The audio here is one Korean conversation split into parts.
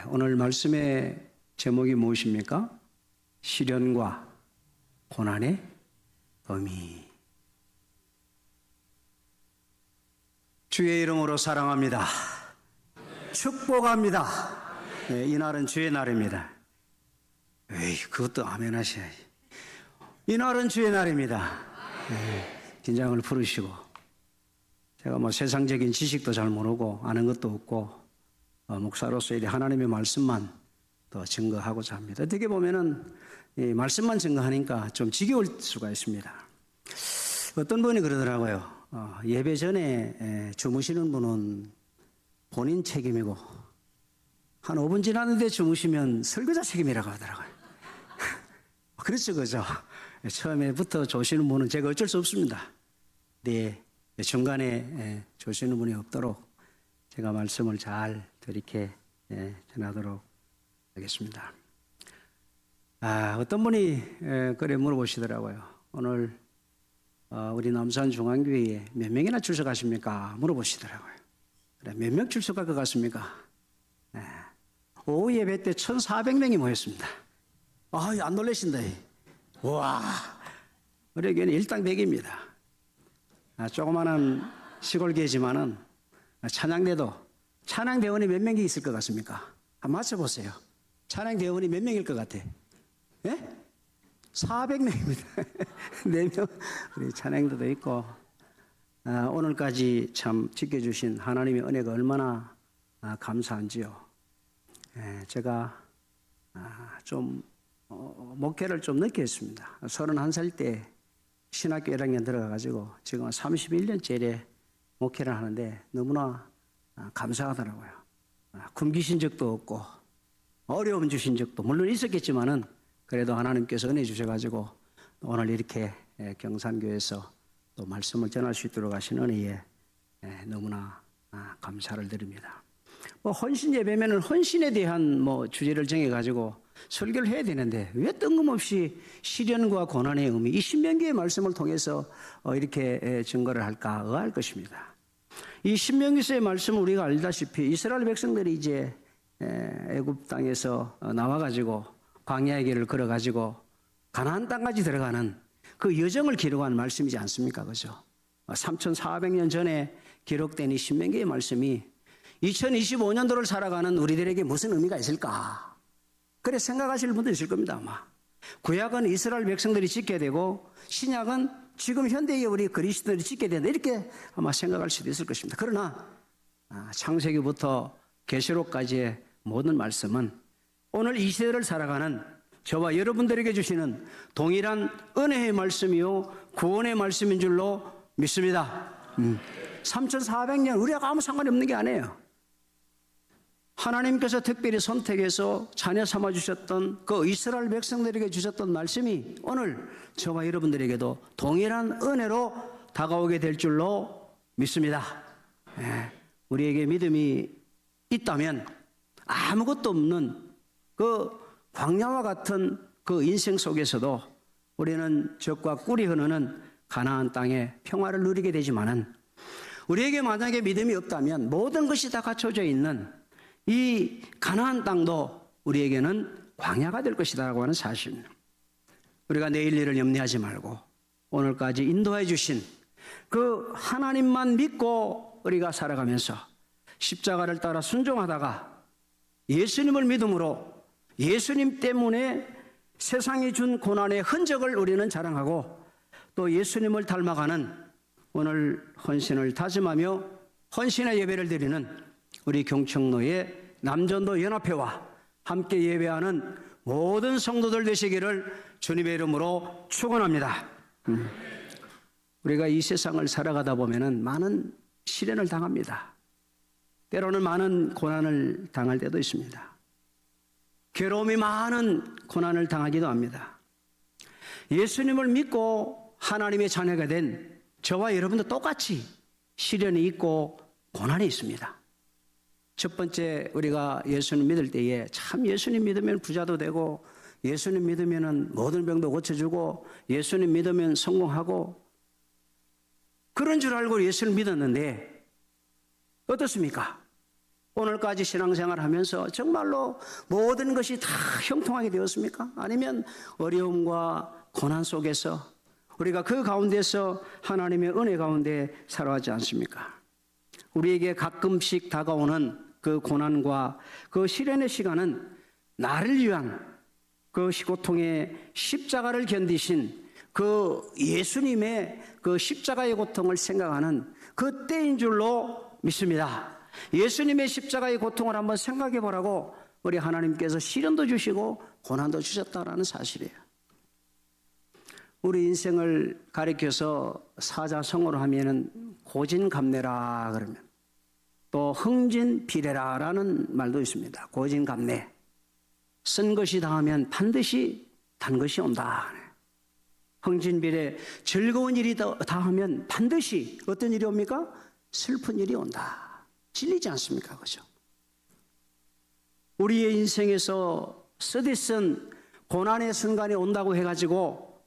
오늘 말씀의 제목이 무엇입니까? 시련과 고난의 의미. 주의 이름으로 사랑합니다. 축복합니다. 이날은 주의 날입니다. 그것도 아멘 하셔야지. 이날은 주의 날입니다. 긴장을 풀으시고, 제가 세상적인 지식도 잘 모르고 아는 것도 없고 목사로서 이 하나님의 말씀만 더 증거하고자 합니다. 어떻게 보면은 이 말씀만 증거하니까 좀 지겨울 수가 있습니다. 어떤 분이 그러더라고요. 예배 전에 주무시는 분은 본인 책임이고 한 5분 지났는데 주무시면 설교자 책임이라고 하더라고요. 그렇죠, 그죠? 처음에부터 조시는 분은 제가 어쩔 수 없습니다. 중간에 조시는 분이 없도록 제가 말씀을 잘 이렇게 전하도록 하겠습니다. 어떤 분이 그래 물어보시더라고요. 오늘 우리 남산 중앙교회에 몇 명이나 출석하십니까? 물어보시더라고요. 그래, 몇 명 출석할 것 같습니까? 오후 예배 때 1,400명이 모였습니다. 안 놀라신다. 와, 우리 교회는 일당 100입니다. 조그마한 시골교회지만은 찬양대도 찬양대원이 몇 명이 있을 것 같습니까? 한번 맞춰보세요. 찬양대원이 몇 명일 것 같아? 400명입니다. 4명. 우리 찬양대도 있고, 오늘까지 참 지켜주신 하나님의 은혜가 얼마나 감사한지요. 제가 좀 목회를 좀 늦게 했습니다. 31살 때 신학교 1학년 들어가가지고 지금 31년째 목회를 하는데 너무나 감사하더라고요. 굶기신 적도 없고 어려움 주신 적도 물론 있었겠지만은 그래도 하나님께서 은혜 주셔가지고 오늘 이렇게 경산교회에서 또 말씀을 전할 수 있도록 하신 은혜에 너무나 감사를 드립니다. 헌신 예배면은 헌신에 대한 주제를 정해가지고 설교를 해야 되는데 왜 뜬금없이 시련과 고난의 의미, 이 신명기의 말씀을 통해서 이렇게 증거를 할까 의아할 것입니다. 이 신명기서의 말씀을 우리가 알다시피 이스라엘 백성들이 이제 애굽 땅에서 나와가지고 광야의 길을 걸어가지고 가나안 땅까지 들어가는 그 여정을 기록한 말씀이지 않습니까? 그죠? 3,400년 전에 기록된 이 신명기의 말씀이 2025년도를 살아가는 우리들에게 무슨 의미가 있을까? 그래 생각하실 분도 있을 겁니다, 아마. 구약은 이스라엘 백성들이 지켜야 되고 신약은 지금 현대의 우리 그리스도인들이 지켜야 된다, 이렇게 아마 생각할 수도 있을 것입니다. 그러나 창세기부터 계시록까지의 모든 말씀은 오늘 이 시대를 살아가는 저와 여러분들에게 주시는 동일한 은혜의 말씀이요 구원의 말씀인 줄로 믿습니다. 3,400년 우리하고 아무 상관이 없는 게 아니에요. 하나님께서 특별히 선택해서 자녀 삼아주셨던 그 이스라엘 백성들에게 주셨던 말씀이 오늘 저와 여러분들에게도 동일한 은혜로 다가오게 될 줄로 믿습니다. 우리에게 믿음이 있다면 아무것도 없는 그 광야와 같은 그 인생 속에서도 우리는 적과 꿀이 흐르는 가나안 땅의 평화를 누리게 되지만은 우리에게 만약에 믿음이 없다면 모든 것이 다 갖춰져 있는 이 가나안 땅도 우리에게는 광야가 될 것이다라고 하는 사실입니다. 우리가 내일 일을 염려하지 말고 오늘까지 인도해 주신 그 하나님만 믿고 우리가 살아가면서 십자가를 따라 순종하다가 예수님을 믿음으로 예수님 때문에 세상이 준 고난의 흔적을 우리는 자랑하고 또 예수님을 닮아가는 오늘 헌신을 다짐하며 헌신의 예배를 드리는 우리 경청로의 남전도 연합회와 함께 예배하는 모든 성도들 되시기를 주님의 이름으로 축원합니다. 우리가 이 세상을 살아가다 보면은 많은 시련을 당합니다. 때로는 많은 고난을 당할 때도 있습니다. 괴로움이 많은 고난을 당하기도 합니다. 예수님을 믿고 하나님의 자녀가 된 저와 여러분도 똑같이 시련이 있고 고난이 있습니다. 첫 번째 우리가 예수님 믿을 때에 참 예수님 믿으면 부자도 되고 예수님 믿으면 모든 병도 고쳐주고 예수님 믿으면 성공하고 그런 줄 알고 예수를 믿었는데 어떻습니까? 오늘까지 신앙생활 하면서 정말로 모든 것이 다 형통하게 되었습니까? 아니면 어려움과 고난 속에서 우리가 그 가운데서 하나님의 은혜 가운데 살아가지 않습니까? 우리에게 가끔씩 다가오는 그 고난과 그 시련의 시간은 나를 위한 그 고통의 십자가를 견디신 그 예수님의 그 십자가의 고통을 생각하는 그 때인 줄로 믿습니다. 예수님의 십자가의 고통을 한번 생각해 보라고 우리 하나님께서 시련도 주시고 고난도 주셨다라는 사실이에요. 우리 인생을 가리켜서 사자성어로 하면은 고진감래라 그러면, 또 흥진비례라라는 말도 있습니다. 고진감래. 쓴 것이 당하면 반드시 단 것이 온다. 흥진비례, 즐거운 일이 당하면 반드시 어떤 일이 옵니까? 슬픈 일이 온다. 질리지 않습니까? 그죠? 우리의 인생에서 쓰디쓴 고난의 순간이 온다고 해가지고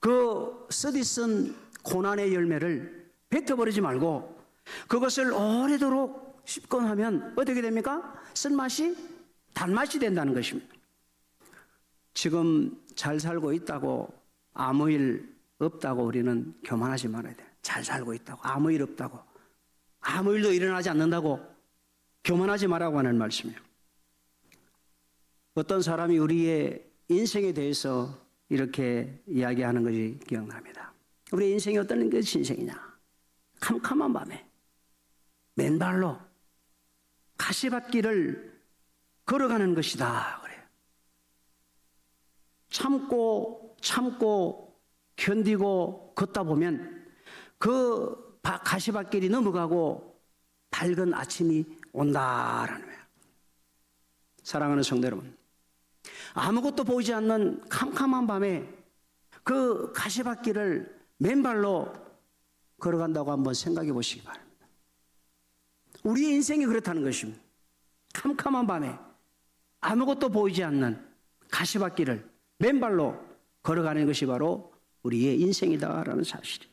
그 쓰디쓴 고난의 열매를 뱉어버리지 말고 그것을 오래도록 씹곤 하면 어떻게 됩니까? 쓴맛이 단맛이 된다는 것입니다. 지금 잘 살고 있다고 아무 일 없다고 우리는 교만하지 말아야 돼요. 잘 살고 있다고 아무 일 없다고 아무 일도 일어나지 않는다고 교만하지 말라고 하는 말씀이에요. 어떤 사람이 우리의 인생에 대해서 이렇게 이야기하는 것이 기억납니다. 우리 인생이 어떤 것이 인생이냐? 캄캄한 밤에 맨발로 가시밭길을 걸어가는 것이다 그래요. 참고 견디고 걷다 보면 그 가시밭길이 넘어가고 밝은 아침이 온다라는 거예요. 사랑하는 성도 여러분, 아무것도 보이지 않는 캄캄한 밤에 그 가시밭길을 맨발로 걸어간다고 한번 생각해 보시기 바랍니다. 우리의 인생이 그렇다는 것입니다. 캄캄한 밤에 아무것도 보이지 않는 가시밭길을 맨발로 걸어가는 것이 바로 우리의 인생이다라는 사실이에요.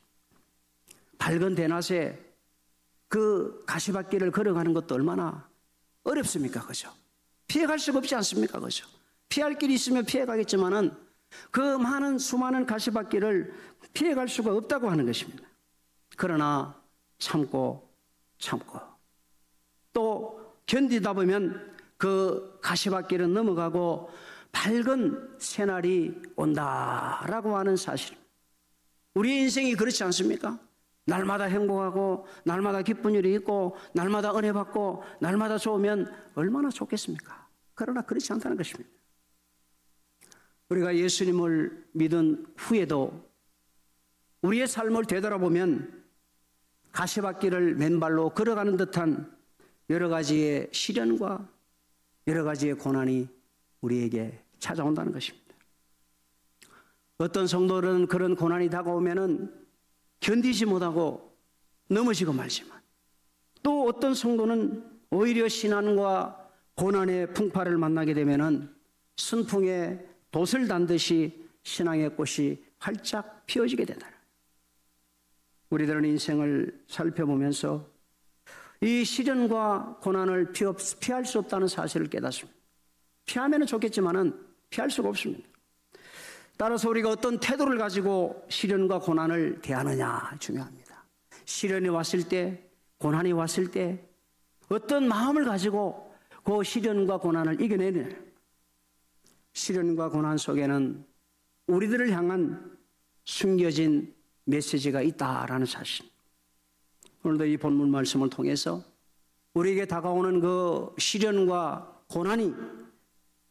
밝은 대낮에 그 가시밭길을 걸어가는 것도 얼마나 어렵습니까? 그죠? 피해갈 수가 없지 않습니까? 그죠? 피할 길이 있으면 피해가겠지만은 그 많은 수많은 가시밭길을 피해갈 수가 없다고 하는 것입니다. 그러나 참고 또 견디다 보면 그 가시밭길은 넘어가고 밝은 새날이 온다라고 하는 사실입니다. 우리의 인생이 그렇지 않습니까? 날마다 행복하고 날마다 기쁜 일이 있고 날마다 은혜 받고 날마다 좋으면 얼마나 좋겠습니까? 그러나 그렇지 않다는 것입니다. 우리가 예수님을 믿은 후에도 우리의 삶을 되돌아보면 가시밭길을 맨발로 걸어가는 듯한 여러 가지의 시련과 여러 가지의 고난이 우리에게 찾아온다는 것입니다. 어떤 성도는 그런 고난이 다가오면은 견디지 못하고 넘어지고 말지만, 또 어떤 성도는 오히려 신앙과 고난의 풍파를 만나게 되면은 순풍에 돛을 단듯이 신앙의 꽃이 활짝 피어지게 된다. 우리들은 인생을 살펴보면서 이 시련과 고난을 피할 수 없다는 사실을 깨닫습니다. 피하면 좋겠지만은 피할 수가 없습니다. 따라서 우리가 어떤 태도를 가지고 시련과 고난을 대하느냐 중요합니다. 시련이 왔을 때, 고난이 왔을 때 어떤 마음을 가지고 그 시련과 고난을 이겨내느냐. 시련과 고난 속에는 우리들을 향한 숨겨진 메시지가 있다라는 사실. 오늘도 이 본문 말씀을 통해서 우리에게 다가오는 그 시련과 고난이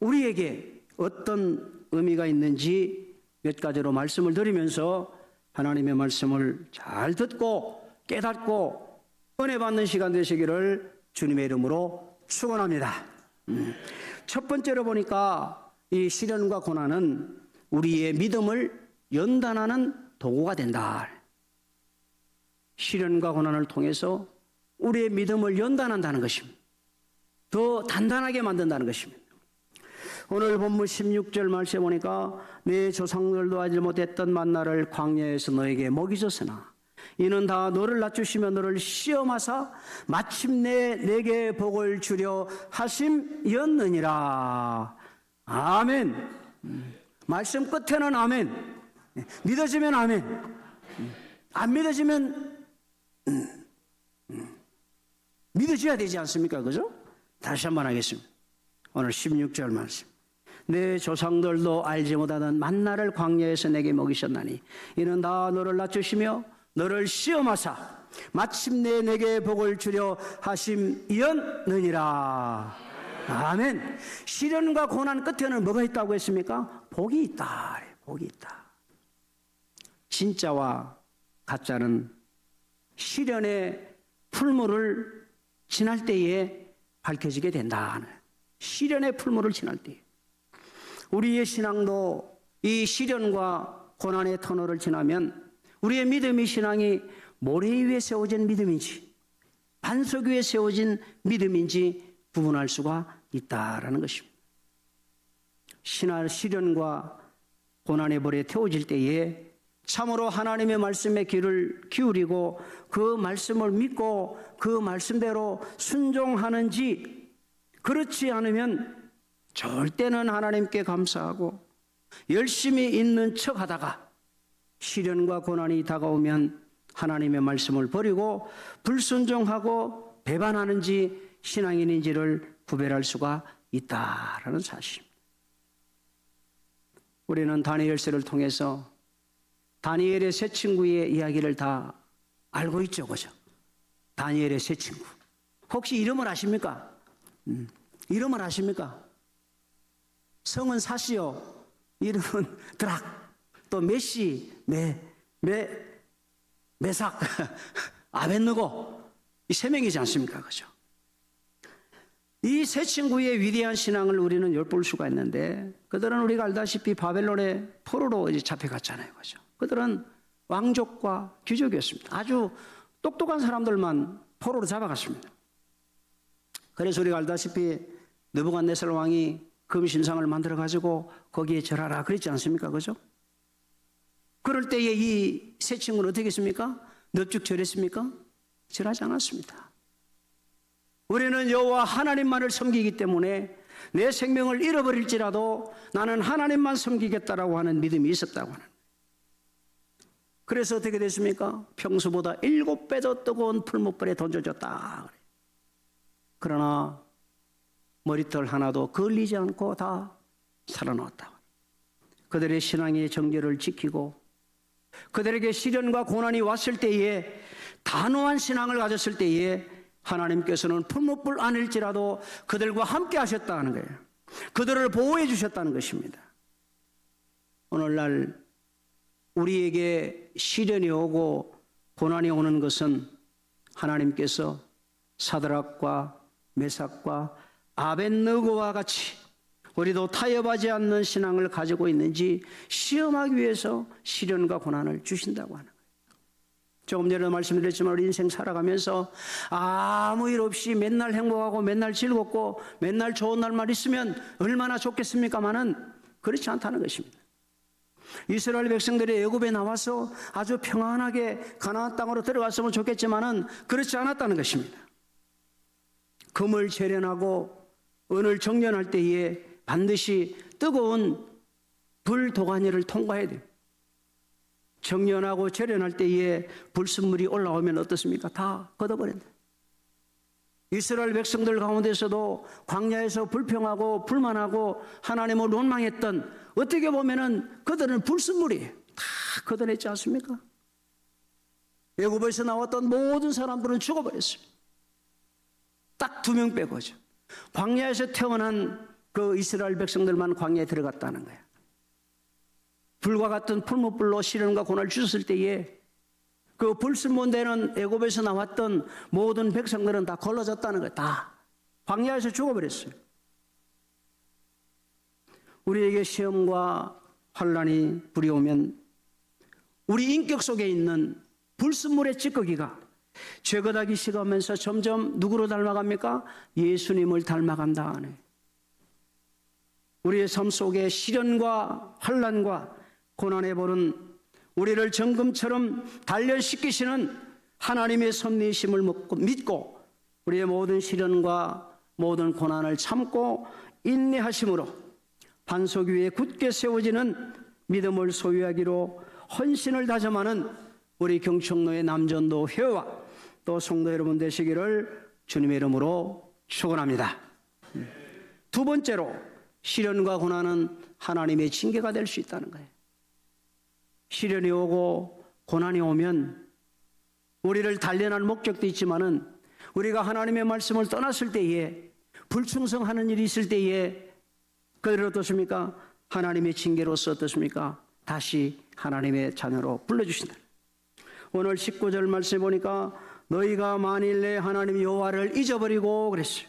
우리에게 어떤 의미가 있는지 몇 가지로 말씀을 드리면서 하나님의 말씀을 잘 듣고 깨닫고 은혜 받는 시간 되시기를 주님의 이름으로 축원합니다. 첫 번째로 보니까 이 시련과 고난은 우리의 믿음을 연단하는 도구가 된다. 시련과 고난을 통해서 우리의 믿음을 연단한다는 것입니다. 더 단단하게 만든다는 것입니다. 오늘 본문 16절 말씀에 보니까 내 조상들도 알지 못했던 만나를 광야에서 너에게 먹이 줬으나 이는 다 너를 낮추시며 너를 시험하사 마침내 내게 복을 주려 하심이었느니라. 아멘. 말씀 끝에는 아멘. 믿어지면 아멘. 안 믿어지면 믿어져야 되지 않습니까? 그죠? 다시 한번 하겠습니다. 오늘 16절 말씀. 내 조상들도 알지 못하던 만나를 광야에서 내게 먹이셨나니 이는 다 너를 낮추시며 너를 시험하사 마침내 내게 복을 주려 하심이었느니라. 아멘. 시련과 고난 끝에는 뭐가 있다고 했습니까? 복이 있다. 복이 있다. 진짜와 가짜는 시련의 풀물을 지날 때에 밝혀지게 된다. 시련의 풀물을 지날 때에. 우리의 신앙도 이 시련과 고난의 터널을 지나면 우리의 믿음의 신앙이 모래 위에 세워진 믿음인지 반석 위에 세워진 믿음인지 구분할 수가 있다라는 것입니다. 시련과 고난의 벌에 태워질 때에 참으로 하나님의 말씀에 귀를 기울이고 그 말씀을 믿고 그 말씀대로 순종하는지 그렇지 않으면 절대는 하나님께 감사하고 열심히 있는 척하다가 시련과 고난이 다가오면 하나님의 말씀을 버리고 불순종하고 배반하는지 신앙인인지를 구별할 수가 있다라는 사실입니다. 우리는 다니엘서를 통해서 다니엘의 세 친구의 이야기를 다 알고 있죠, 그죠? 다니엘의 세 친구. 혹시 이름을 아십니까? 이름을 아십니까? 성은 사시요, 이름은 드락, 또 메시, 메삭, 아벤느고, 이 세 명이지 않습니까? 그죠? 이 세 친구의 위대한 신앙을 우리는 엿볼 수가 있는데, 그들은 우리가 알다시피 바벨론의 포로로 이제 잡혀갔잖아요. 그죠? 그들은 왕족과 귀족이었습니다. 아주 똑똑한 사람들만 포로로 잡아갔습니다. 그래서 우리가 알다시피 느부갓네살 왕이 금신상을 만들어 가지고 거기에 절하라 그랬지 않습니까? 그죠? 그럴 때에 이 세 친구는 어떻게 했습니까? 넙죽 절했습니까? 절하지 않았습니다. 우리는 여호와 하나님만을 섬기기 때문에 내 생명을 잃어버릴지라도 나는 하나님만 섬기겠다라고 하는 믿음이 있었다고 하는. 그래서 어떻게 됐습니까? 평소보다 7배 더 뜨거운 풀무불에 던져졌다. 그러나 머리털 하나도 걸리지 않고 다 살아나왔다. 그들의 신앙의 정결을 지키고 그들에게 시련과 고난이 왔을 때에 단호한 신앙을 가졌을 때에 하나님께서는 풀무불 안일지라도 그들과 함께 하셨다는 거예요. 그들을 보호해 주셨다는 것입니다. 오늘날 우리에게 시련이 오고 고난이 오는 것은 하나님께서 사드락과 메삭과 아벳느고와 같이 우리도 타협하지 않는 신앙을 가지고 있는지 시험하기 위해서 시련과 고난을 주신다고 하는 거예요. 조금 전에 말씀드렸지만 우리 인생 살아가면서 아무 일 없이 맨날 행복하고 맨날 즐겁고 맨날 좋은 날만 있으면 얼마나 좋겠습니까마는 그렇지 않다는 것입니다. 이스라엘 백성들이 애굽에 나와서 아주 평안하게 가나안 땅으로 들어갔으면 좋겠지만은 그렇지 않았다는 것입니다. 금을 재련하고 은을 정련할 때에 반드시 뜨거운 불도가니를 통과해야 돼요. 정련하고 재련할 때에 불순물이 올라오면 어떻습니까? 다 걷어버린다. 이스라엘 백성들 가운데서도 광야에서 불평하고 불만하고 하나님을 원망했던 어떻게 보면은 그들은 불순물이에요. 다 걷어냈지 않습니까? 애굽에서 나왔던 모든 사람들은 죽어버렸습니다. 딱 2명 빼고죠. 광야에서 태어난 그 이스라엘 백성들만 광야에 들어갔다는 거예요. 불과 같은 풀무불로 시련과 고난을 주셨을 때에 그 불순물되는 애굽에서 나왔던 모든 백성들은 다 걸러졌다는 거예요. 다 광야에서 죽어버렸어요. 우리에게 시험과 환난이 불이오면 우리 인격 속에 있는 불순물의 찌꺼기가 죄거다기 식으면서 점점 누구로 닮아갑니까? 예수님을 닮아간다 하네. 우리의 삶 속에 시련과 환난과 고난의 벌은 우리를 정금처럼 단련시키시는 하나님의 섭리이심을 믿고 우리의 모든 시련과 모든 고난을 참고 인내하심으로 반석 위에 굳게 세워지는 믿음을 소유하기로 헌신을 다짐하는 우리 경청로의 남전도 회와 또 성도 여러분 되시기를 주님의 이름으로 축원합니다. 두 번째로 시련과 고난은 하나님의 징계가 될 수 있다는 거예요. 시련이 오고 고난이 오면 우리를 단련할 목적도 있지만은 우리가 하나님의 말씀을 떠났을 때에 불충성하는 일이 있을 때에 그대로 어떻습니까? 하나님의 징계로서 어떻습니까? 다시 하나님의 자녀로 불러주신다. 오늘 19절 말씀에 보니까 너희가 만일 내 하나님 여호와를 잊어버리고 그랬어요.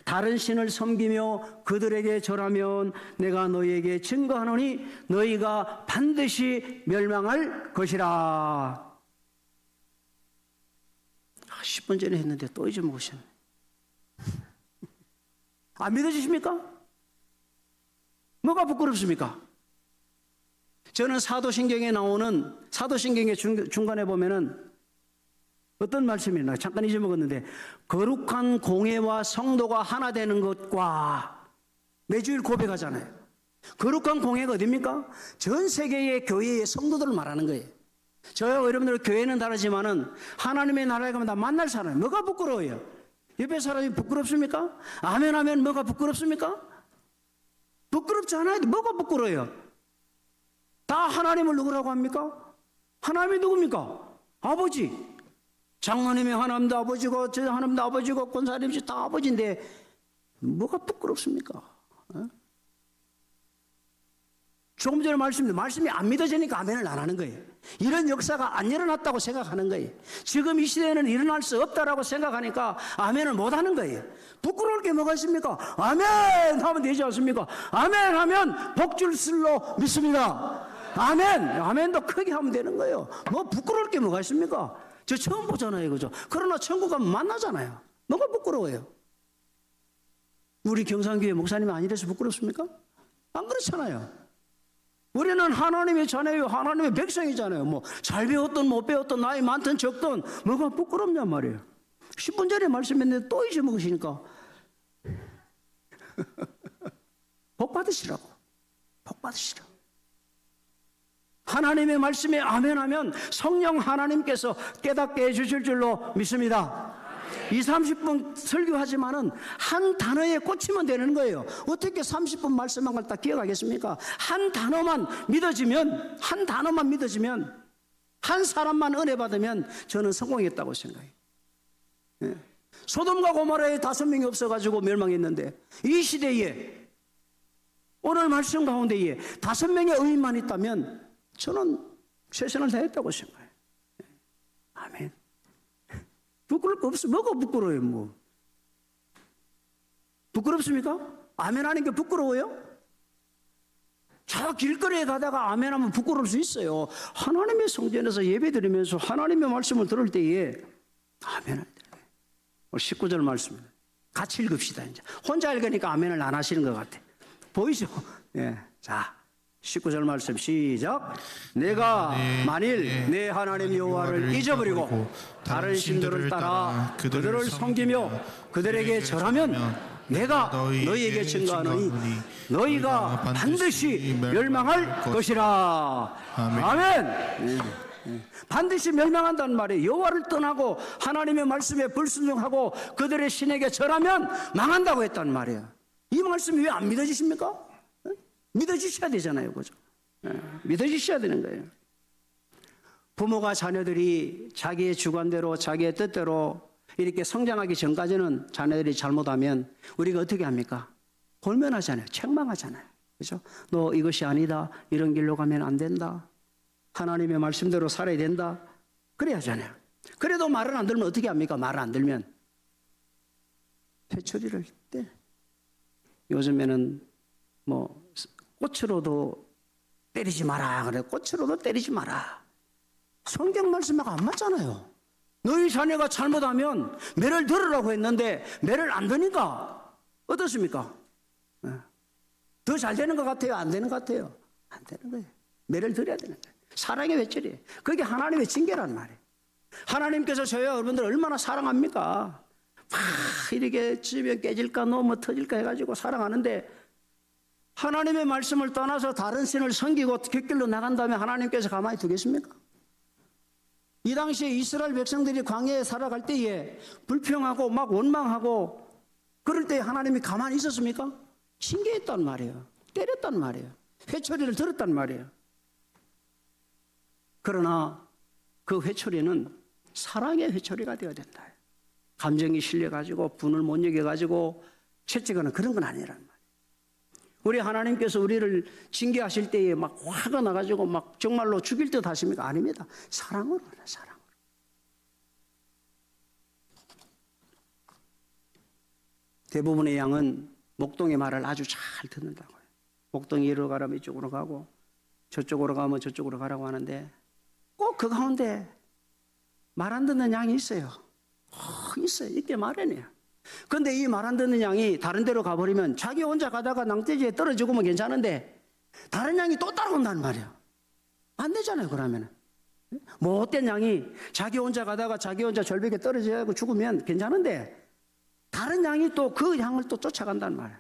다른 신을 섬기며 그들에게 절하면 내가 너희에게 증거하노니 너희가 반드시 멸망할 것이라. 10분 전에 했는데 또 잊어먹으셨네. 안 믿어지십니까? 뭐가 부끄럽습니까? 저는 사도신경에 나오는 사도신경의 중간에 보면은 어떤 말씀이 있나 잠깐 잊어먹었는데 거룩한 공회와 성도가 하나 되는 것과 매주일 고백하잖아요. 거룩한 공회가 어디입니까? 전 세계의 교회의 성도들을 말하는 거예요. 저와 여러분들 교회는 다르지만은 하나님의 나라에 가면 다 만날 사람이 뭐가 부끄러워요? 옆에 사람이 부끄럽습니까? 아멘 하면 뭐가 부끄럽습니까? 부끄럽지 않아요. 뭐가 부끄러워요? 다 하나님을 누구라고 합니까? 하나님이 누굽니까? 아버지. 장로님이 하나님도 아버지고 저 하나님도 아버지고 권사님이 다 아버지인데 뭐가 부끄럽습니까? 어? 조금 전에 말씀이 안 믿어지니까 아멘을 안 하는 거예요. 이런 역사가 안 일어났다고 생각하는 거예요. 지금 이 시대에는 일어날 수 없다라고 생각하니까 아멘을 못 하는 거예요. 부끄러울 게 뭐가 있습니까? 아멘 하면 되지 않습니까? 아멘 하면 복줄슬로 믿습니다. 아멘, 아멘도 크게 하면 되는 거예요. 뭐 부끄러울 게 뭐가 있습니까? 저 처음 보잖아요, 그죠? 그러나 천국 가면 만나잖아요. 뭐가 부끄러워요? 우리 경상교회 목사님이 아니라서 부끄럽습니까? 안 그렇잖아요. 우리는 하나님의 자녀요, 하나님의 백성이잖아요. 뭐 잘 배웠든 못 배웠든 나이 많든 적든 뭐가 부끄럽냔 말이에요. 10분 전에 말씀했는데 또 잊어먹으시니까 복 받으시라고. 복 받으시라고. 하나님의 말씀에 아멘하면 성령 하나님께서 깨닫게 해주실 줄로 믿습니다. 20-30분 설교하지만은 한 단어에 꽂히면 되는 거예요. 어떻게 30분 말씀한 걸 다 기억하겠습니까? 한 단어만 믿어지면, 한 사람만 은혜 받으면 저는 성공했다고 생각해요. 예. 소돔과 고모라에 5명이 없어가지고 멸망했는데 이 시대에 오늘 말씀 가운데에 5명의 의인만 있다면 저는 최선을 다했다고 생각해요. 아멘. 부끄러울 거 없어. 뭐가 부끄러워요, 뭐. 부끄럽습니까? 아멘 하는 게 부끄러워요? 저 길거리에 가다가 아멘 하면 부끄러울 수 있어요. 하나님의 성전에서 예배 드리면서 하나님의 말씀을 들을 때에 아멘 할 때. 오늘 19절 말씀입니다. 같이 읽읍시다, 이제. 혼자 읽으니까 아멘을 안 하시는 것 같아. 보이죠? 예. 자. 19절 말씀 시작. 내가 만일 내 하나님 여호와를 잊어버리고 다른 신들을 따라 그들을 섬기며 그들에게 절하면 내가 너희에게 증거하노니 너희가 반드시 멸망할 것이라. 아멘. 반드시 멸망한다는 말이에요. 여호와를 떠나고 하나님의 말씀에 불순종하고 그들의 신에게 절하면 망한다고 했다는 말이에요. 이 말씀이 왜 안 믿어지십니까? 믿어주셔야 되잖아요, 그죠? 믿어주셔야 되는 거예요. 부모가 자녀들이 자기의 주관대로, 자기의 뜻대로 이렇게 성장하기 전까지는 자녀들이 잘못하면 우리가 어떻게 합니까? 골면하잖아요. 책망하잖아요. 그죠? 너 이것이 아니다. 이런 길로 가면 안 된다. 하나님의 말씀대로 살아야 된다. 그래야 하잖아요. 그래도 말을 안 들으면 어떻게 합니까? 말을 안 들면 회초리를 때. 요즘에는 뭐 꽃으로도 때리지 마라. 그래. 꽃으로도 때리지 마라. 성경 말씀하고 안 맞잖아요. 너희 자녀가 잘못하면 매를 들으라고 했는데 매를 안 드니까 어떻습니까? 더 잘 되는 것 같아요? 안 되는 것 같아요? 안 되는 거예요. 매를 들어야 되는 거예요. 사랑의 회초리예요. 그게 하나님의 징계란 말이에요. 하나님께서 저희와 여러분들 얼마나 사랑합니까? 막 이렇게 집에 깨질까 너무 터질까 해가지고 사랑하는데 하나님의 말씀을 떠나서 다른 신을 섬기고 곁길로 나간 다음에 하나님께서 가만히 두겠습니까? 이 당시에 이스라엘 백성들이 광야에 살아갈 때에 불평하고 막 원망하고 그럴 때 하나님이 가만히 있었습니까? 징계했단 말이에요. 때렸단 말이에요. 회초리를 들었단 말이에요. 그러나 그 회초리는 사랑의 회초리가 되어야 된다. 감정이 실려가지고 분을 못 이겨가지고 채찍하는 그런 건 아니란 말이에요. 우리 하나님께서 우리를 징계하실 때에 막 화가 나가지고 막 정말로 죽일 듯 하십니까? 아닙니다. 사랑으로 해요, 사랑으로. 대부분의 양은 목동의 말을 아주 잘 듣는다고요. 목동이 이리로 가라면 이쪽으로 가고 저쪽으로 가면 저쪽으로 가라고 하는데 꼭 그 가운데 말 안 듣는 양이 있어요. 있어요. 있게 마련이에요. 근데 이 말 안 듣는 양이 다른 데로 가버리면 자기 혼자 가다가 낭떠지에 떨어지고면 괜찮은데 다른 양이 또 따라온단 말이에요. 안 되잖아요, 그러면. 못된 양이 자기 혼자 가다가 자기 혼자 절벽에 떨어지고 죽으면 괜찮은데 다른 양이 또 그 양을 또 쫓아간단 말이에요.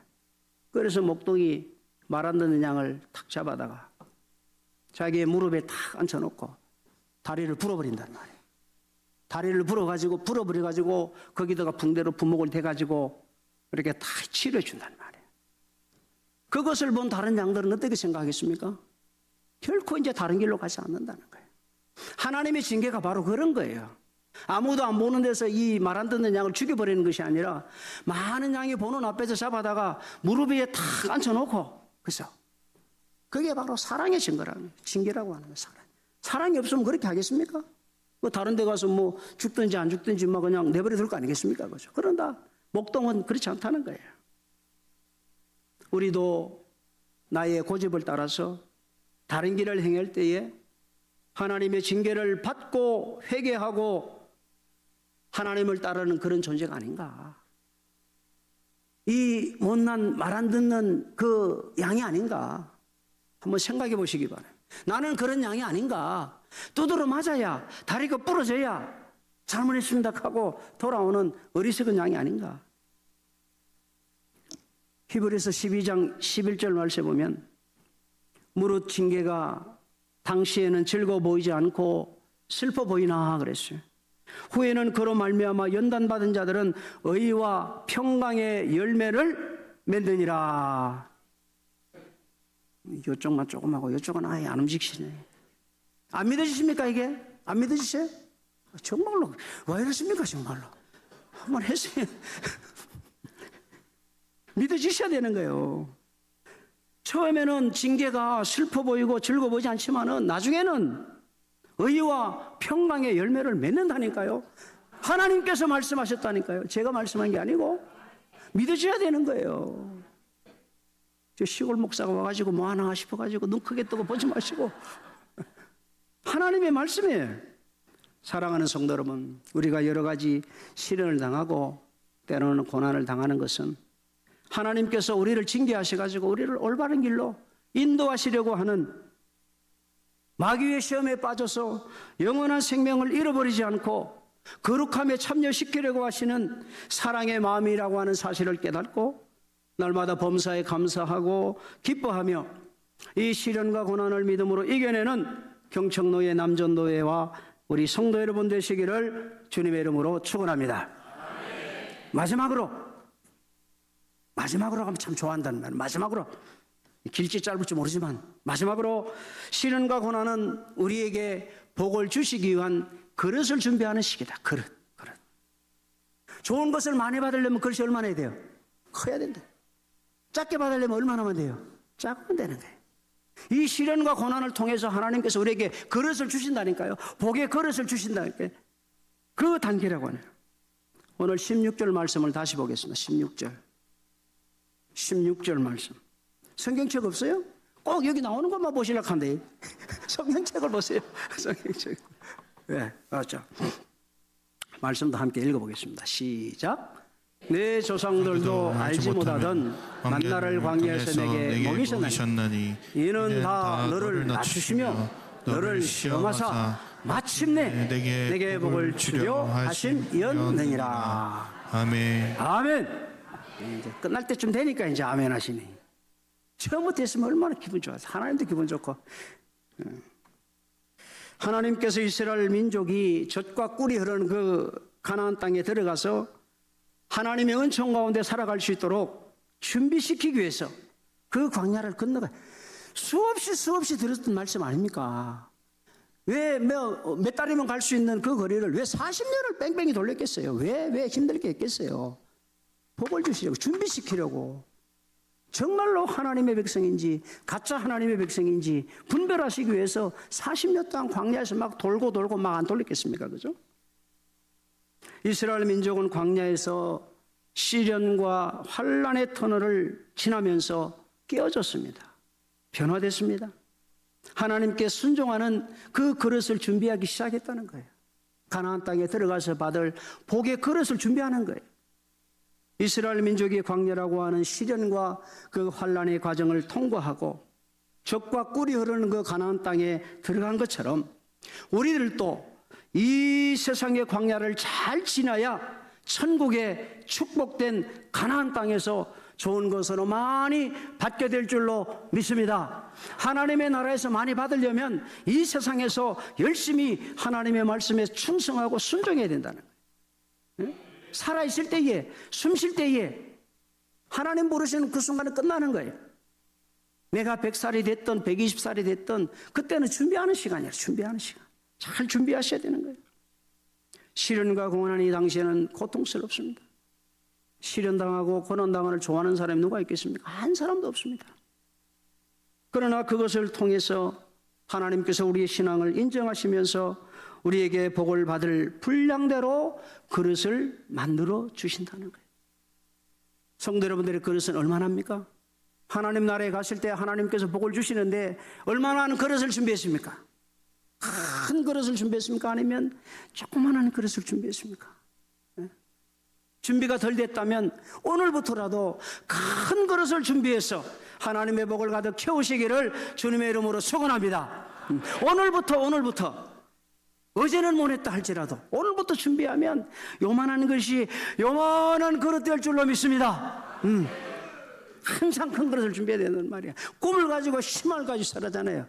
그래서 목동이 말 안 듣는 양을 탁 잡아다가 자기의 무릎에 탁 앉혀놓고 다리를 불어버린단 말이에요. 다리를 불어버려가지고 거기다가 붕대로 부목을 대가지고 이렇게 다 치료해준단 말이에요. 그것을 본 다른 양들은 어떻게 생각하겠습니까? 결코 이제 다른 길로 가지 않는다는 거예요. 하나님의 징계가 바로 그런 거예요. 아무도 안 보는 데서 이 말 안 듣는 양을 죽여버리는 것이 아니라 많은 양이 보는 앞에서 잡아다가 무릎 위에 탁 앉혀놓고 그래서 그게 바로 사랑의 징계라고 하는 거예요. 사랑이 없으면 그렇게 하겠습니까? 뭐 다른 데 가서 뭐 죽든지 안 죽든지 뭐 그냥 내버려 둘 거 아니겠습니까? 그죠? 그런다. 목동은 그렇지 않다는 거예요. 우리도 나의 고집을 따라서 다른 길을 행할 때에 하나님의 징계를 받고 회개하고 하나님을 따르는 그런 존재가 아닌가. 이 못난 말 안 듣는 그 양이 아닌가. 한번 생각해 보시기 바랍니다. 나는 그런 양이 아닌가. 두드러 맞아야 다리가 부러져야 잘못했습니다 하고 돌아오는 어리석은 양이 아닌가. 히브리서 12장 11절 말씀에 보면 무릇 징계가 당시에는 즐거워 보이지 않고 슬퍼 보이나 그랬어요. 후에는 그로 말미암아 연단받은 자들은 의와 평강의 열매를 맺느니라. 이쪽만 조금 하고 이쪽은 아예 안 움직이시네. 안 믿어지십니까 이게? 안 믿어지세요? 정말로 왜 이러십니까 정말로? 한번 했어요. 믿어지셔야 되는 거예요. 처음에는 징계가 슬퍼 보이고 즐거워 보이지 않지만은 나중에는 의와 평강의 열매를 맺는다니까요. 하나님께서 말씀하셨다니까요. 제가 말씀한 게 아니고 믿어져야 되는 거예요. 저 시골 목사가 와가지고 뭐 하나 싶어가지고 눈 크게 뜨고 보지 마시고 하나님의 말씀이에요. 사랑하는 성도 여러분, 우리가 여러 가지 시련을 당하고 때로는 고난을 당하는 것은 하나님께서 우리를 징계하셔가지고 우리를 올바른 길로 인도하시려고 하는 마귀의 시험에 빠져서 영원한 생명을 잃어버리지 않고 거룩함에 참여시키려고 하시는 사랑의 마음이라고 하는 사실을 깨닫고 날마다 범사에 감사하고 기뻐하며 이 시련과 고난을 믿음으로 이겨내는 경청노예 남전노예와 우리 성도 여러분 되시기를 주님의 이름으로 축원합니다. 마지막으로 하면 참 좋아한다는 말. 마지막으로 길지 짧을지 모르지만 마지막으로 시련과 고난은 우리에게 복을 주시기 위한 그릇을 준비하는 시기다. 그릇. 좋은 것을 많이 받으려면 그릇이 얼마나 해야 돼요? 커야 된다. 작게 받으려면 얼마나 하면 돼요? 작으면 되는 거예요. 이 시련과 고난을 통해서 하나님께서 우리에게 그릇을 주신다니까요. 복의 그릇을 주신다니까요. 그 단계라고 하네요. 오늘 16절 말씀을 다시 보겠습니다. 16절 말씀. 성경책 없어요? 꼭 여기 나오는 것만 보시려고 한대. 성경책을 보세요. 성경책. 네, 맞죠. 말씀도 함께 읽어보겠습니다. 시작. 내 조상들도 알지 못하던 만나를 광야에서 내게 먹이셨나니 이는 다 너를 낮추시며 너를 시험하사 마침내 내게 복을 주려 하심이었느니라. 아멘. 아멘. 이제 끝날 때쯤 되니까 이제 아멘 하시니. 처음부터 했으면 얼마나 기분 좋아서 하나님도 기분 좋고. 하나님께서 이스라엘 민족이 젖과 꿀이 흐르는 그 가나안 땅에 들어가서 하나님의 은총 가운데 살아갈 수 있도록 준비시키기 위해서 그 광야를 건너가 수없이 들었던 말씀 아닙니까? 왜 몇 달이면 갈 수 있는 그 거리를 왜 40년을 뺑뺑이 돌렸겠어요? 왜 힘들게 했겠어요? 복을 주시려고, 준비시키려고. 정말로 하나님의 백성인지 가짜 하나님의 백성인지 분별하시기 위해서 40년 동안 광야에서 막 돌고 막 안 돌렸겠습니까? 그죠? 이스라엘 민족은 광야에서 시련과 환란의 터널을 지나면서 깨어졌습니다. 변화됐습니다. 하나님께 순종하는 그 그릇을 준비하기 시작했다는 거예요. 가나안 땅에 들어가서 받을 복의 그릇을 준비하는 거예요. 이스라엘 민족이 광야라고 하는 시련과 그 환란의 과정을 통과하고 젖과 꿀이 흐르는 그 가나안 땅에 들어간 것처럼 우리들도 이 세상의 광야를 잘 지나야 천국의 축복된 가나안 땅에서 좋은 것으로 많이 받게 될 줄로 믿습니다. 하나님의 나라에서 많이 받으려면 이 세상에서 열심히 하나님의 말씀에 충성하고 순종해야 된다는 거예요. 살아있을 때에, 숨 쉴 때에 하나님 부르시는 그 순간은 끝나는 거예요. 내가 100살이 됐든 120살이 됐든 그때는 준비하는 시간이에요. 준비하는 시간. 잘 준비하셔야 되는 거예요. 시련과 고난이 당시에는 고통스럽습니다. 시련당하고 고난당하는 좋아하는 사람이 누가 있겠습니까? 한 사람도 없습니다. 그러나 그것을 통해서 하나님께서 우리의 신앙을 인정하시면서 우리에게 복을 받을 분량대로 그릇을 만들어 주신다는 거예요. 성도 여러분들의 그릇은 얼마나 합니까? 하나님 나라에 갔을 때 하나님께서 복을 주시는데 얼마나 하는 그릇을 준비했습니까? 큰 그릇을 준비했습니까? 아니면 조그만한 그릇을 준비했습니까? 준비가 덜 됐다면 오늘부터라도 큰 그릇을 준비해서 하나님의 복을 가득 채우시기를 주님의 이름으로 축원합니다. 오늘부터 어제는 못했다 할지라도 오늘부터 준비하면 요만한 것이 요만한 그릇 될 줄로 믿습니다. 항상 큰 그릇을 준비해야 되는 말이야. 꿈을 가지고 희망을 가지고 살아잖아요.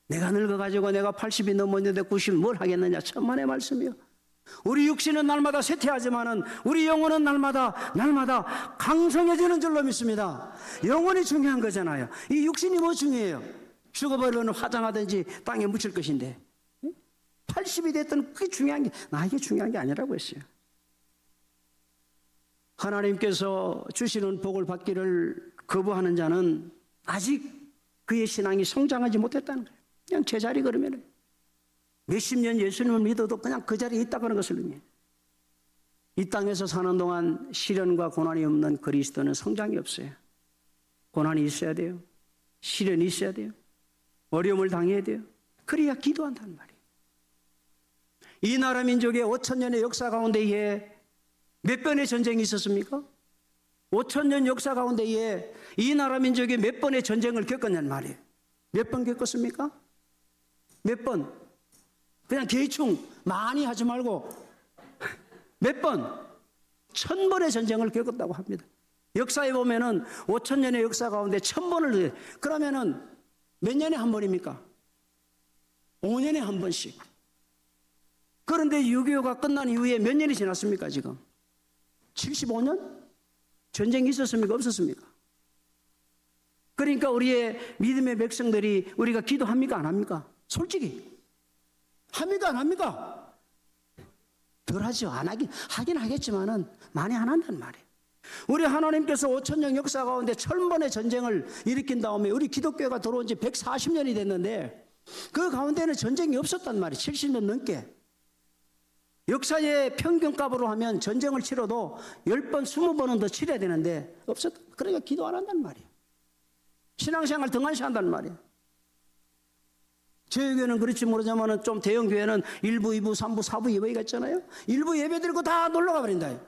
내가 늙어가지고 내가 80이 넘었는데 90을 뭘 하겠느냐. 천만의 말씀이요. 우리 육신은 날마다 쇠퇴하지만은 우리 영혼은 날마다 강성해지는 줄로 믿습니다. 영혼이 중요한 거잖아요. 이 육신이 뭐 중요해요? 죽어버리면 화장하든지 땅에 묻힐 것인데 80이 됐든 그게 중요한 게 나에게 중요한 게 아니라고 했어요. 하나님께서 주시는 복을 받기를 거부하는 자는 아직 그의 신앙이 성장하지 못했다는 거예요. 그냥 제자리 걸으면 몇십 년 예수님을 믿어도 그냥 그 자리에 있다는 것을 의미해요. 이 땅에서 사는 동안 시련과 고난이 없는 그리스도는 성장이 없어요. 고난이 있어야 돼요. 시련이 있어야 돼요. 어려움을 당해야 돼요. 그래야 기도한다는 말이에요. 이 나라 민족의 5,000년의 역사 가운데에 몇 번의 전쟁이 있었습니까? 5,000년 역사 가운데에 이 나라 민족이 몇 번의 전쟁을 겪었냔 말이에요. 몇 번 겪었습니까? 몇 번? 그냥 대충 많이 하지 말고 몇 번? 1,000번의 전쟁을 겪었다고 합니다. 역사에 보면은 5,000년의 역사 가운데 1,000번을 그러면은 몇 년에 한 번입니까? 5년에 한 번씩. 그런데 6.25가 끝난 이후에 몇 년이 지났습니까 지금? 75년? 전쟁이 있었습니까? 없었습니까? 그러니까 우리의 믿음의 백성들이 우리가 기도합니까? 안 합니까? 솔직히 합니까? 안 합니까? 덜 하죠. 안 하긴 하겠지만은 많이 안 한단 말이에요. 우리 하나님께서 5,000년 역사 가운데 1,000번의 전쟁을 일으킨 다음에 우리 기독교가 들어온 지 140년이 됐는데 그 가운데는 전쟁이 없었단 말이에요. 70년 넘게. 역사의 평균값으로 하면 전쟁을 치러도 10번, 20번은 더 치러야 되는데 없었다. 그러니까 기도 안 한단 말이에요. 신앙생활 등한시한단 말이에요. 저희 교회는 그렇지 모르지만 좀 대형 교회는 1부, 2부, 3부, 4부 예배가 있잖아요. 1부 예배 드리고 다 놀러가 버린다.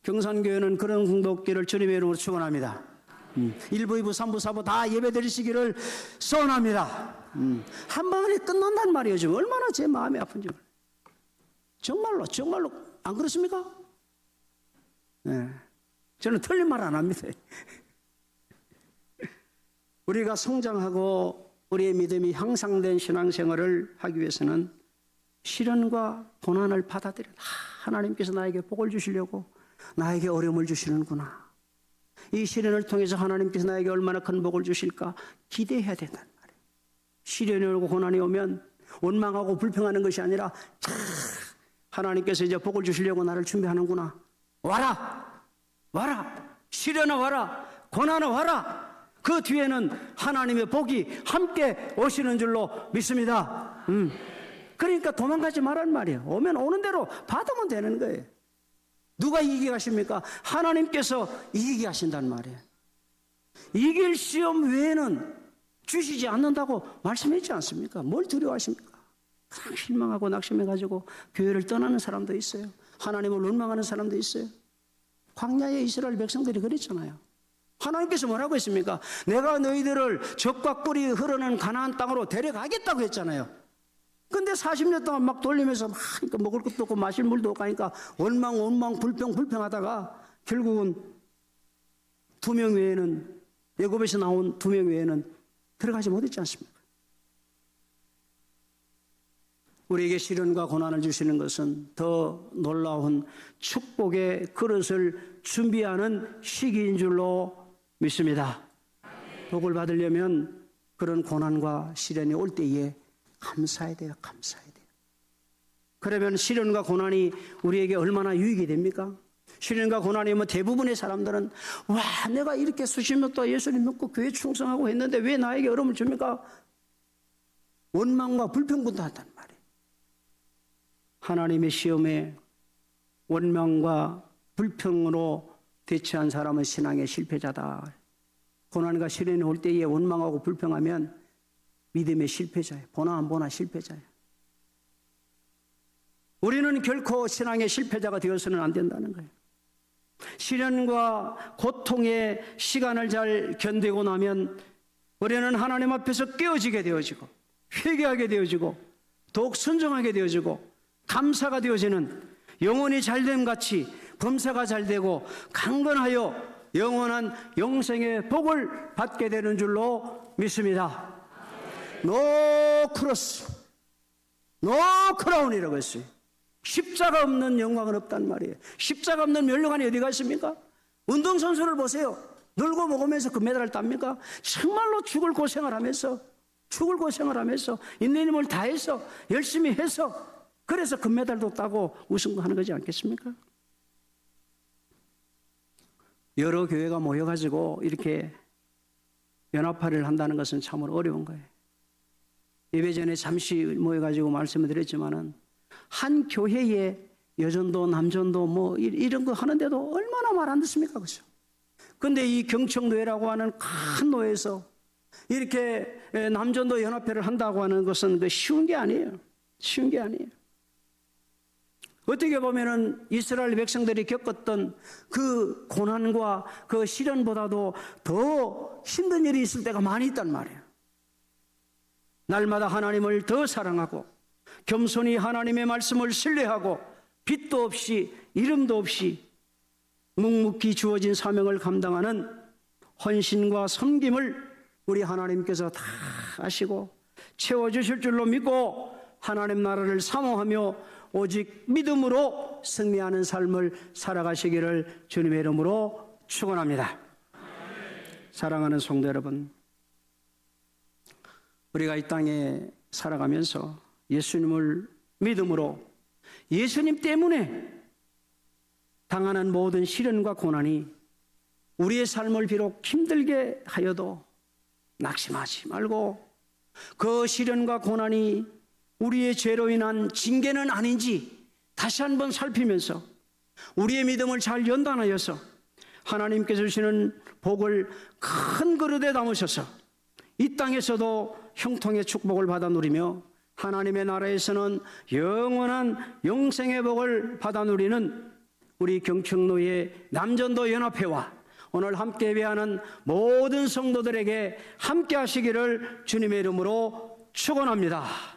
경산교회는 그런 공덕기를 주님의 이름으로 축원합니다. 1부, 2부, 3부, 4부 다 예배 드리시기를 소원합니다. 한 방에 끝난단 말이에요. 지금 얼마나 제 마음이 아픈지. 정말로 안 그렇습니까? 네. 저는 틀린 말 안 합니다. 우리가 성장하고 우리의 믿음이 향상된 신앙생활을 하기 위해서는 시련과 고난을 받아들여야 하나님께서 나에게 복을 주시려고 나에게 어려움을 주시는구나. 이 시련을 통해서 하나님께서 나에게 얼마나 큰 복을 주실까 기대해야 된단 말이에요. 시련이 오고 고난이 오면 원망하고 불평하는 것이 아니라 하나님께서 이제 복을 주시려고 나를 준비하는구나. 와라. 시련아 와라. 고난아 와라. 그 뒤에는 하나님의 복이 함께 오시는 줄로 믿습니다. 그러니까 도망가지 말란 말이에요. 오면 오는 대로 받으면 되는 거예요. 누가 이기게 하십니까? 하나님께서 이기게 하신단 말이에요. 이길 시험 외에는 주시지 않는다고 말씀했지 않습니까? 뭘 두려워하십니까? 실망하고 낙심해가지고 교회를 떠나는 사람도 있어요. 하나님을 원망하는 사람도 있어요. 광야의 이스라엘 백성들이 그랬잖아요. 하나님께서 뭐라고 했습니까? 내가 너희들을 적과 꿀이 흐르는 가나안 땅으로 데려가겠다고 했잖아요. 근데 40년 동안 막 돌리면서 막 먹을 것도 없고 마실 물도 없고 하니까 원망 불평하다가 결국은 2명 외에는, 애굽에서 나온 2명 외에는 들어가지 못했지 않습니까? 우리에게 시련과 고난을 주시는 것은 더 놀라운 축복의 그릇을 준비하는 시기인 줄로 믿습니다. 복을 받으려면 그런 고난과 시련이 올 때에 감사해야 돼요. 그러면 시련과 고난이 우리에게 얼마나 유익이 됩니까? 시련과 고난이 오면 대부분의 사람들은 내가 이렇게 수십 년 동안 예수님 믿고 교회 충성하고 했는데 왜 나에게 어려움을 줍니까? 원망과 불평부터 한단 말이에요. 하나님의 시험에 원망과 불평으로 대처한 사람은 신앙의 실패자다. 고난과 시련이 올 때에 원망하고 불평하면 믿음의 실패자예요. 보나 안 보나 실패자예요. 우리는 결코 신앙의 실패자가 되어서는 안 된다는 거예요. 시련과 고통의 시간을 잘 견디고 나면 우리는 하나님 앞에서 깨어지게 되어지고 회개하게 되어지고 더욱 순종하게 되어지고 감사가 되어지는 영혼이 잘됨 같이 범사가 잘되고 강건하여 영원한 영생의 복을 받게 되는 줄로 믿습니다. 노 크로스, 노 크라운이라고 했어요. 십자가 없는 영광은 없단 말이에요. 십자가 없는 멸류관이 어디가 있습니까? 운동선수를 보세요. 놀고 먹으면서 금메달을 땁니까? 정말로 죽을 고생을 하면서 있는 힘을 다해서 열심히 해서 그래서 금메달도 따고 우승하는 거지 않겠습니까? 여러 교회가 모여가지고 이렇게 연합회를 한다는 것은 참으로 어려운 거예요. 예배 전에 잠시 모여가지고 말씀을 드렸지만은 한 교회에 여전도 남전도 이런 거 하는데도 얼마나 말 안 듣습니까? 그죠? 근데 이 경청노회라고 하는 큰 노회에서 이렇게 남전도 연합회를 한다고 하는 것은 쉬운 게 아니에요. 어떻게 보면은 이스라엘 백성들이 겪었던 그 고난과 그 시련보다도 더 힘든 일이 있을 때가 많이 있단 말이에요. 날마다 하나님을 더 사랑하고 겸손히 하나님의 말씀을 신뢰하고 빚도 없이 이름도 없이 묵묵히 주어진 사명을 감당하는 헌신과 섬김을 우리 하나님께서 다 아시고 채워주실 줄로 믿고 하나님 나라를 사모하며 오직 믿음으로 승리하는 삶을 살아가시기를 주님의 이름으로 축원합니다. 사랑하는 성도 여러분, 우리가 이 땅에 살아가면서 예수님을 믿음으로 예수님 때문에 당하는 모든 시련과 고난이 우리의 삶을 비록 힘들게 하여도 낙심하지 말고 그 시련과 고난이 우리의 죄로 인한 징계는 아닌지 다시 한번 살피면서 우리의 믿음을 잘 연단하여서 하나님께서 주시는 복을 큰 그릇에 담으셔서 이 땅에서도 형통의 축복을 받아 누리며 하나님의 나라에서는 영원한 영생의 복을 받아 누리는 우리 경청노예 남전도 연합회와 오늘 함께 예배하는 모든 성도들에게 함께 하시기를 주님의 이름으로 축원합니다.